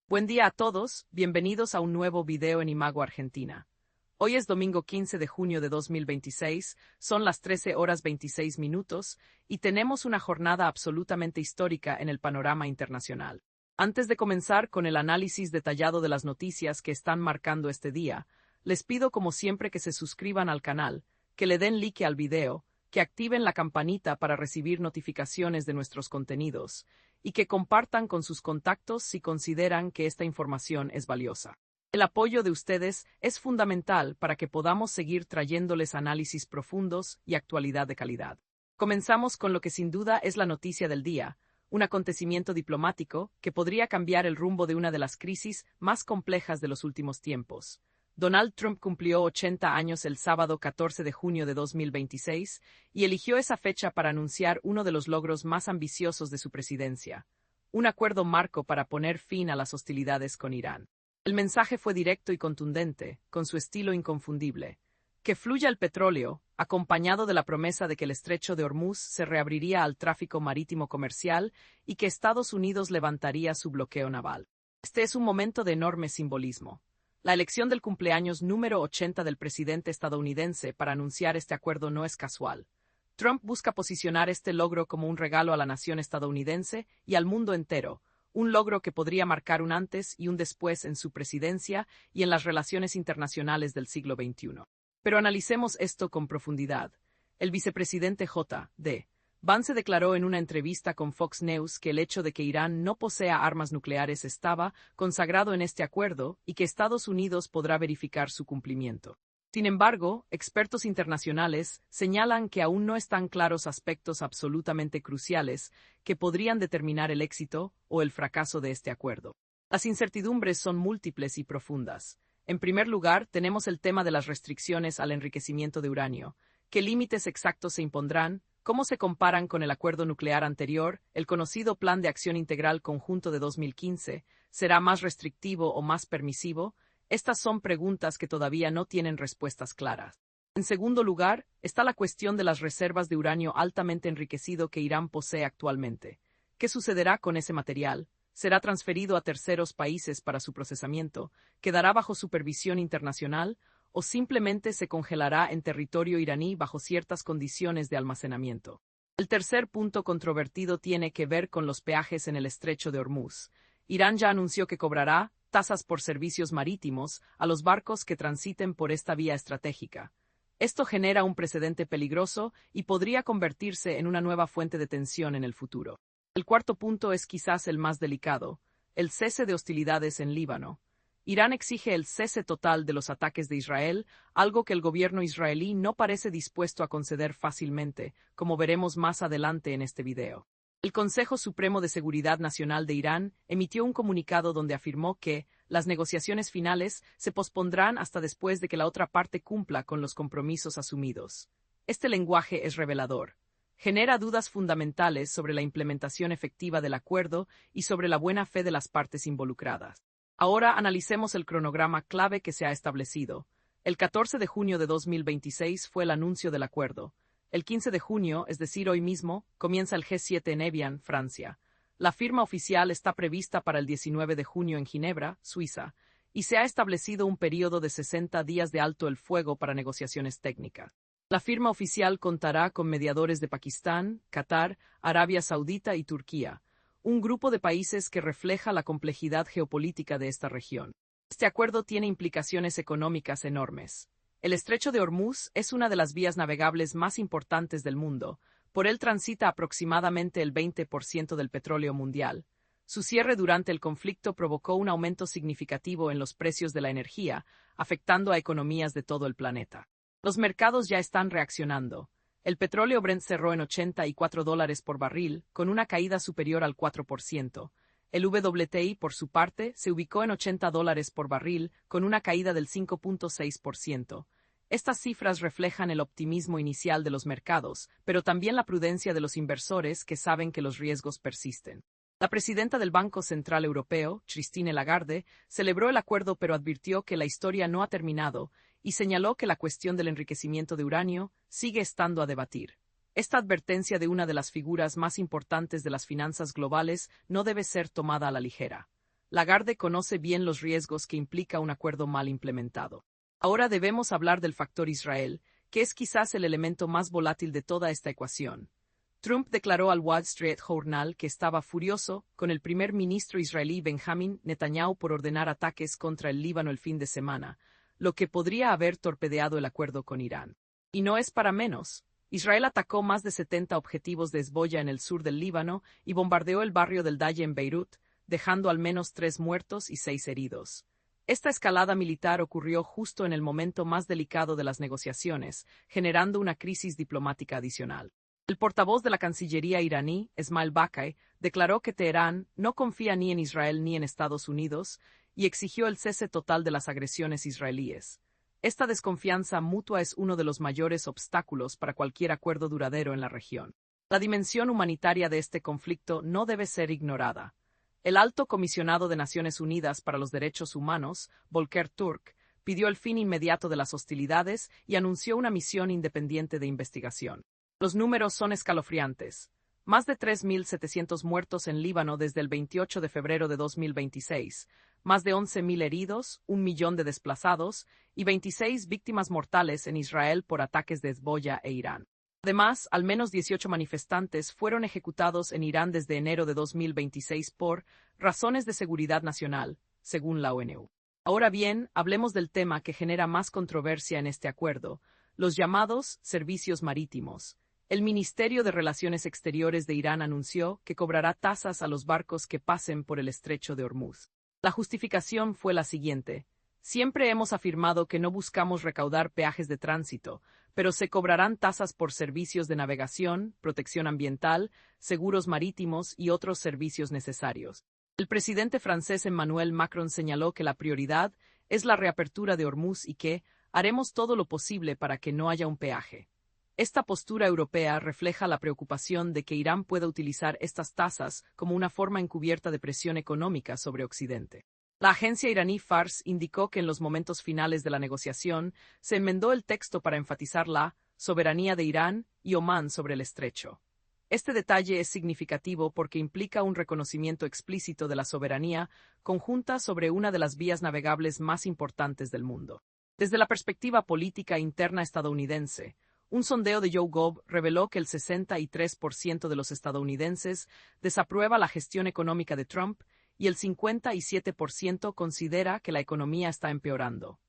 Buen día a todos, bienvenidos a un nuevo video en Imago Argentina. Hoy es domingo 15 de junio de 2026, son las 13 horas 26 minutos y tenemos una jornada absolutamente histórica en el panorama internacional. Antes de comenzar con el análisis detallado de las noticias que están marcando este día, les pido como siempre que se suscriban al canal, que le den like al video, que activen la campanita para recibir notificaciones de nuestros contenidos y que compartan con sus contactos si consideran que esta información es valiosa. El apoyo de ustedes es fundamental para que podamos seguir trayéndoles análisis profundos y actualidad de calidad. Comenzamos con lo que sin duda es la noticia del día, un acontecimiento diplomático que podría cambiar el rumbo de una de las crisis más complejas de los últimos tiempos. Donald Trump cumplió 80 años el sábado 14 de junio de 2026 y eligió esa fecha para anunciar uno de los logros más ambiciosos de su presidencia, un acuerdo marco para poner fin a las hostilidades con Irán. El mensaje fue directo y contundente, con su estilo inconfundible. Que fluya el petróleo, acompañado de la promesa de que el estrecho de Hormuz se reabriría al tráfico marítimo comercial y que Estados Unidos levantaría su bloqueo naval. Este es un momento de enorme simbolismo. La elección del cumpleaños número 80 del presidente estadounidense para anunciar este acuerdo no es casual. Trump busca posicionar este logro como un regalo a la nación estadounidense y al mundo entero, un logro que podría marcar un antes y un después en su presidencia y en las relaciones internacionales del siglo XXI. Pero analicemos esto con profundidad. El vicepresidente J.D. Vance declaró en una entrevista con Fox News que el hecho de que Irán no posea armas nucleares estaba consagrado en este acuerdo y que Estados Unidos podrá verificar su cumplimiento. Sin embargo, expertos internacionales señalan que aún no están claros aspectos absolutamente cruciales que podrían determinar el éxito o el fracaso de este acuerdo. Las incertidumbres son múltiples y profundas. En primer lugar, tenemos el tema de las restricciones al enriquecimiento de uranio. ¿Qué límites exactos se impondrán? ¿Cómo se comparan con el acuerdo nuclear anterior, el conocido Plan de Acción Integral Conjunto de 2015? ¿Será más restrictivo o más permisivo? Estas son preguntas que todavía no tienen respuestas claras. En segundo lugar, está la cuestión de las reservas de uranio altamente enriquecido que Irán posee actualmente. ¿Qué sucederá con ese material? ¿Será transferido a terceros países para su procesamiento? ¿Quedará bajo supervisión internacional? ¿O simplemente se congelará en territorio iraní bajo ciertas condiciones de almacenamiento? El tercer punto controvertido tiene que ver con los peajes en el estrecho de Hormuz. Irán ya anunció que cobrará tasas por servicios marítimos a los barcos que transiten por esta vía estratégica. Esto genera un precedente peligroso y podría convertirse en una nueva fuente de tensión en el futuro. El cuarto punto es quizás el más delicado, el cese de hostilidades en Líbano. Irán exige el cese total de los ataques de Israel, algo que el gobierno israelí no parece dispuesto a conceder fácilmente, como veremos más adelante en este video. El Consejo Supremo de Seguridad Nacional de Irán emitió un comunicado donde afirmó que las negociaciones finales se pospondrán hasta después de que la otra parte cumpla con los compromisos asumidos. Este lenguaje es revelador. Genera dudas fundamentales sobre la implementación efectiva del acuerdo y sobre la buena fe de las partes involucradas. Ahora analicemos el cronograma clave que se ha establecido. El 14 de junio de 2026 fue el anuncio del acuerdo. El 15 de junio, es decir, hoy mismo, comienza el G7 en Evian, Francia. La firma oficial está prevista para el 19 de junio en Ginebra, Suiza, y se ha establecido un periodo de 60 días de alto el fuego para negociaciones técnicas. La firma oficial contará con mediadores de Pakistán, Qatar, Arabia Saudita y Turquía, un grupo de países que refleja la complejidad geopolítica de esta región. Este acuerdo tiene implicaciones económicas enormes. El estrecho de Hormuz es una de las vías navegables más importantes del mundo. Por él transita aproximadamente el 20% del petróleo mundial. Su cierre durante el conflicto provocó un aumento significativo en los precios de la energía, afectando a economías de todo el planeta. Los mercados ya están reaccionando. El petróleo Brent cerró en $84 por barril, con una caída superior al 4%. El WTI, por su parte, se ubicó en $80 por barril, con una caída del 5.6%. Estas cifras reflejan el optimismo inicial de los mercados, pero también la prudencia de los inversores que saben que los riesgos persisten. La presidenta del Banco Central Europeo, Christine Lagarde, celebró el acuerdo pero advirtió que la historia no ha terminado y señaló que la cuestión del enriquecimiento de uranio sigue estando a debatir. Esta advertencia de una de las figuras más importantes de las finanzas globales no debe ser tomada a la ligera. Lagarde conoce bien los riesgos que implica un acuerdo mal implementado. Ahora debemos hablar del factor Israel, que es quizás el elemento más volátil de toda esta ecuación. Trump declaró al Wall Street Journal que estaba furioso con el primer ministro israelí Benjamin Netanyahu por ordenar ataques contra el Líbano el fin de semana, lo que podría haber torpedeado el acuerdo con Irán. Y no es para menos. Israel atacó más de 70 objetivos de Hezbollah en el sur del Líbano y bombardeó el barrio del Dalle en Beirut, dejando al menos 3 muertos y 6 heridos. Esta escalada militar ocurrió justo en el momento más delicado de las negociaciones, generando una crisis diplomática adicional. El portavoz de la Cancillería iraní, Esmail Bakai, declaró que Teherán no confía ni en Israel ni en Estados Unidos y exigió el cese total de las agresiones israelíes. Esta desconfianza mutua es uno de los mayores obstáculos para cualquier acuerdo duradero en la región. La dimensión humanitaria de este conflicto no debe ser ignorada. El Alto Comisionado de Naciones Unidas para los Derechos Humanos, Volker Turk, pidió el fin inmediato de las hostilidades y anunció una misión independiente de investigación. Los números son escalofriantes. Más de 3.700 muertos en Líbano desde el 28 de febrero de 2026, más de 11.000 heridos, 1 millón de desplazados y 26 víctimas mortales en Israel por ataques de Hezbollah e Irán. Además, al menos 18 manifestantes fueron ejecutados en Irán desde enero de 2026 por razones de seguridad nacional, según la ONU. Ahora bien, hablemos del tema que genera más controversia en este acuerdo, los llamados servicios marítimos. El Ministerio de Relaciones Exteriores de Irán anunció que cobrará tasas a los barcos que pasen por el estrecho de Hormuz. La justificación fue la siguiente. Siempre hemos afirmado que no buscamos recaudar peajes de tránsito, pero se cobrarán tasas por servicios de navegación, protección ambiental, seguros marítimos y otros servicios necesarios. El presidente francés Emmanuel Macron señaló que la prioridad es la reapertura de Hormuz y que haremos todo lo posible para que no haya un peaje. Esta postura europea refleja la preocupación de que Irán pueda utilizar estas tasas como una forma encubierta de presión económica sobre Occidente. La agencia iraní Fars indicó que en los momentos finales de la negociación se enmendó el texto para enfatizar la soberanía de Irán y Omán sobre el estrecho. Este detalle es significativo porque implica un reconocimiento explícito de la soberanía conjunta sobre una de las vías navegables más importantes del mundo. Desde la perspectiva política interna estadounidense, un sondeo de YouGov reveló que el 63% de los estadounidenses desaprueba la gestión económica de Trump y el 57% considera que la economía está empeorando.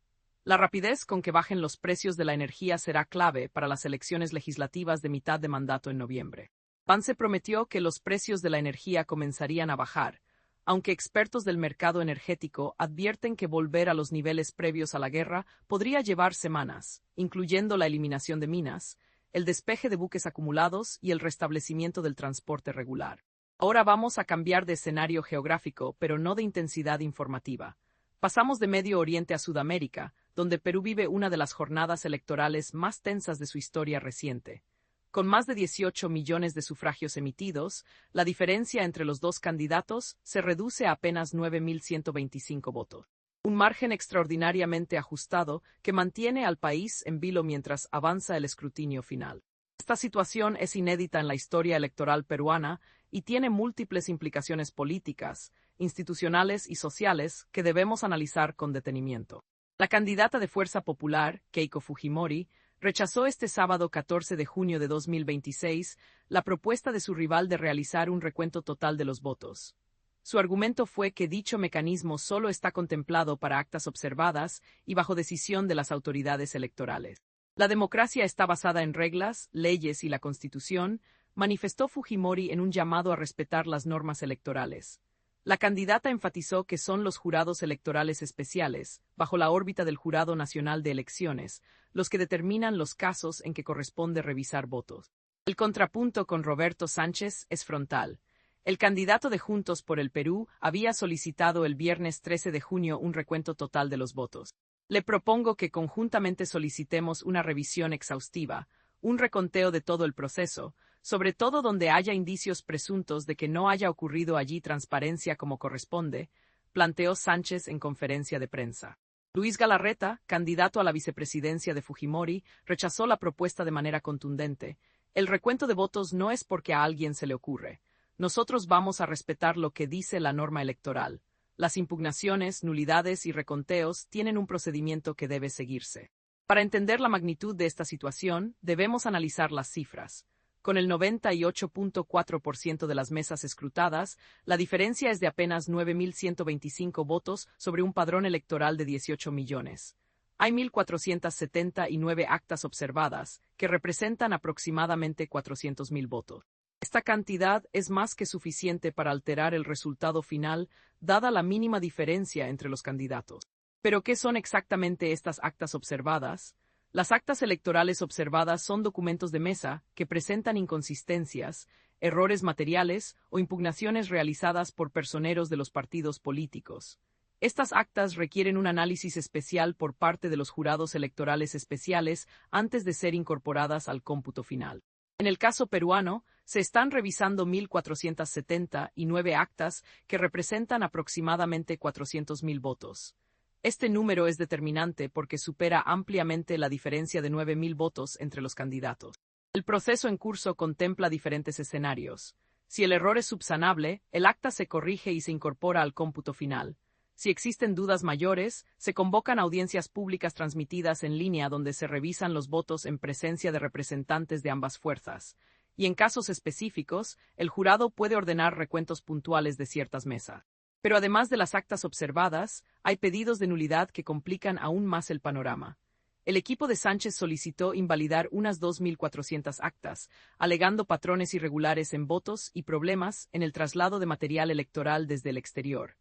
La rapidez con que bajen los precios de la energía será clave para las elecciones legislativas de mitad de mandato en noviembre. Pence prometió que los precios de la energía comenzarían a bajar, aunque expertos del mercado energético advierten que volver a los niveles previos a la guerra podría llevar semanas, incluyendo la eliminación de minas, el despeje de buques acumulados y el restablecimiento del transporte regular. Ahora vamos a cambiar de escenario geográfico, pero no de intensidad informativa. Pasamos de Medio Oriente a Sudamérica, donde Perú vive una de las jornadas electorales más tensas de su historia reciente. Con más de 18 millones de sufragios emitidos, la diferencia entre los dos candidatos se reduce a apenas 9.125 votos. Un margen extraordinariamente ajustado que mantiene al país en vilo mientras avanza el escrutinio final. Esta situación es inédita en la historia electoral peruana y tiene múltiples implicaciones políticas, institucionales y sociales que debemos analizar con detenimiento. La candidata de Fuerza Popular, Keiko Fujimori, rechazó este sábado 14 de junio de 2026 la propuesta de su rival de realizar un recuento total de los votos. Su argumento fue que dicho mecanismo solo está contemplado para actas observadas y bajo decisión de las autoridades electorales. La democracia está basada en reglas, leyes y la Constitución, manifestó Fujimori en un llamado a respetar las normas electorales. La candidata enfatizó que son los jurados electorales especiales, bajo la órbita del Jurado Nacional de Elecciones, los que determinan los casos en que corresponde revisar votos. El contrapunto con Roberto Sánchez es frontal. El candidato de Juntos por el Perú había solicitado el viernes 13 de junio un recuento total de los votos. Le propongo que conjuntamente solicitemos una revisión exhaustiva, un reconteo de todo el proceso, sobre todo donde haya indicios presuntos de que no haya ocurrido allí transparencia como corresponde, planteó Sánchez en conferencia de prensa. Luis Galarreta, candidato a la vicepresidencia de Fujimori, rechazó la propuesta de manera contundente. El recuento de votos no es porque a alguien se le ocurre. Nosotros vamos a respetar lo que dice la norma electoral. las impugnaciones, nulidades y reconteos tienen un procedimiento que debe seguirse. Para entender la magnitud de esta situación, debemos analizar las cifras. Con el 98.4% de las mesas escrutadas, la diferencia es de apenas 9.125 votos sobre un padrón electoral de 18 millones. Hay 1.479 actas observadas, que representan aproximadamente 400.000 votos. Esta cantidad es más que suficiente para alterar el resultado final, dada la mínima diferencia entre los candidatos. ¿Pero qué son exactamente estas actas observadas? Las actas electorales observadas son documentos de mesa que presentan inconsistencias, errores materiales o impugnaciones realizadas por personeros de los partidos políticos. Estas actas requieren un análisis especial por parte de los jurados electorales especiales antes de ser incorporadas al cómputo final. En el caso peruano, se están revisando 1.479 actas que representan aproximadamente 400.000 votos. Este número es determinante porque supera ampliamente la diferencia de 9.000 votos entre los candidatos. El proceso en curso contempla diferentes escenarios. Si el error es subsanable, el acta se corrige y se incorpora al cómputo final. Si existen dudas mayores, se convocan audiencias públicas transmitidas en línea donde se revisan los votos en presencia de representantes de ambas fuerzas. Y en casos específicos, el jurado puede ordenar recuentos puntuales de ciertas mesas. Pero además de las actas observadas, hay pedidos de nulidad que complican aún más el panorama. El equipo de Sánchez solicitó invalidar unas 2.400 actas, alegando patrones irregulares en votos y problemas en el traslado de material electoral desde el exterior.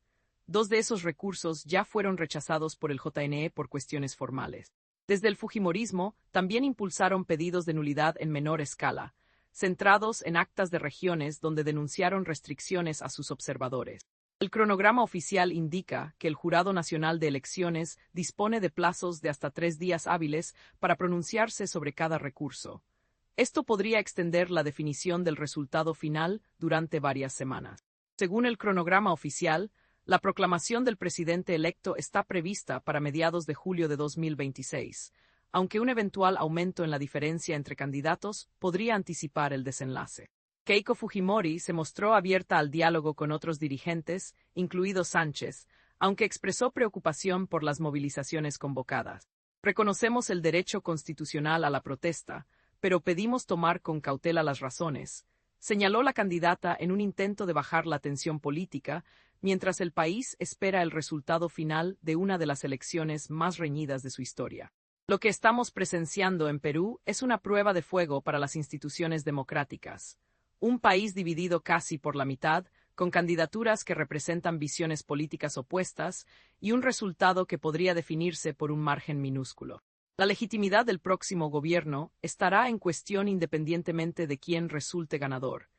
2 de esos recursos ya fueron rechazados por el JNE por cuestiones formales. Desde el fujimorismo, también impulsaron pedidos de nulidad en menor escala, centrados en actas de regiones donde denunciaron restricciones a sus observadores. El cronograma oficial indica que el Jurado Nacional de Elecciones dispone de plazos de hasta 3 días hábiles para pronunciarse sobre cada recurso. Esto podría extender la definición del resultado final durante varias semanas. Según el cronograma oficial, la proclamación del presidente electo está prevista para mediados de julio de 2026, aunque un eventual aumento en la diferencia entre candidatos podría anticipar el desenlace. Keiko Fujimori se mostró abierta al diálogo con otros dirigentes, incluido Sánchez, aunque expresó preocupación por las movilizaciones convocadas. Reconocemos el derecho constitucional a la protesta, pero pedimos tomar con cautela las razones, señaló la candidata en un intento de bajar la tensión política, mientras el país espera el resultado final de una de las elecciones más reñidas de su historia. Lo que estamos presenciando en Perú es una prueba de fuego para las instituciones democráticas. Un país dividido casi por la mitad, con candidaturas que representan visiones políticas opuestas y un resultado que podría definirse por un margen minúsculo. La legitimidad del próximo gobierno estará en cuestión independientemente de quién resulte ganador,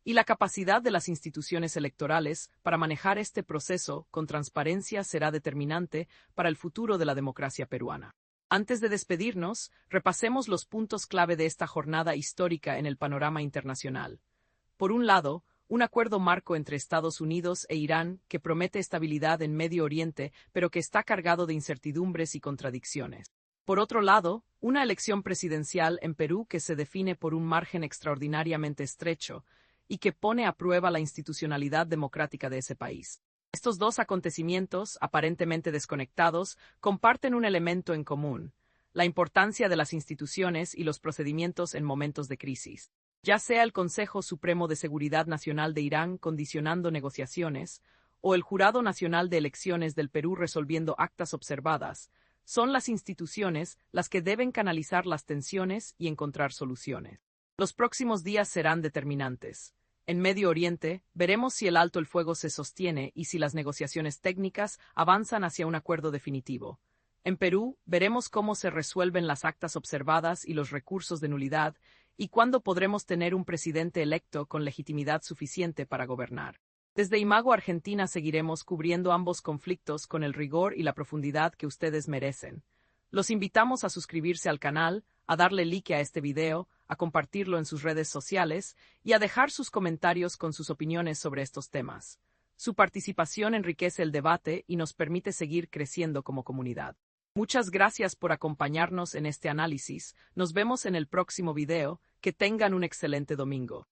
y la capacidad de las instituciones electorales para manejar este proceso con transparencia será determinante para el futuro de la democracia peruana. Antes de despedirnos, repasemos los puntos clave de esta jornada histórica en el panorama internacional. Por un lado, un acuerdo marco entre Estados Unidos e Irán que promete estabilidad en Medio Oriente, pero que está cargado de incertidumbres y contradicciones. Por otro lado, una elección presidencial en Perú que se define por un margen extraordinariamente estrecho y que pone a prueba la institucionalidad democrática de ese país. Estos dos acontecimientos, aparentemente desconectados, comparten un elemento en común: la importancia de las instituciones y los procedimientos en momentos de crisis. Ya sea el Consejo Supremo de Seguridad Nacional de Irán condicionando negociaciones, o el Jurado Nacional de Elecciones del Perú resolviendo actas observadas, son las instituciones las que deben canalizar las tensiones y encontrar soluciones. Los próximos días serán determinantes. En Medio Oriente, veremos si el alto el fuego se sostiene y si las negociaciones técnicas avanzan hacia un acuerdo definitivo. En Perú, veremos cómo se resuelven las actas observadas y los recursos de nulidad, y cuándo podremos tener un presidente electo con legitimidad suficiente para gobernar. Desde Imago Argentina seguiremos cubriendo ambos conflictos con el rigor y la profundidad que ustedes merecen. Los invitamos a suscribirse al canal, a darle like a este video, a compartirlo en sus redes sociales y a dejar sus comentarios con sus opiniones sobre estos temas. Su participación enriquece el debate y nos permite seguir creciendo como comunidad. Muchas gracias por acompañarnos en este análisis. Nos vemos en el próximo video. Que tengan un excelente domingo.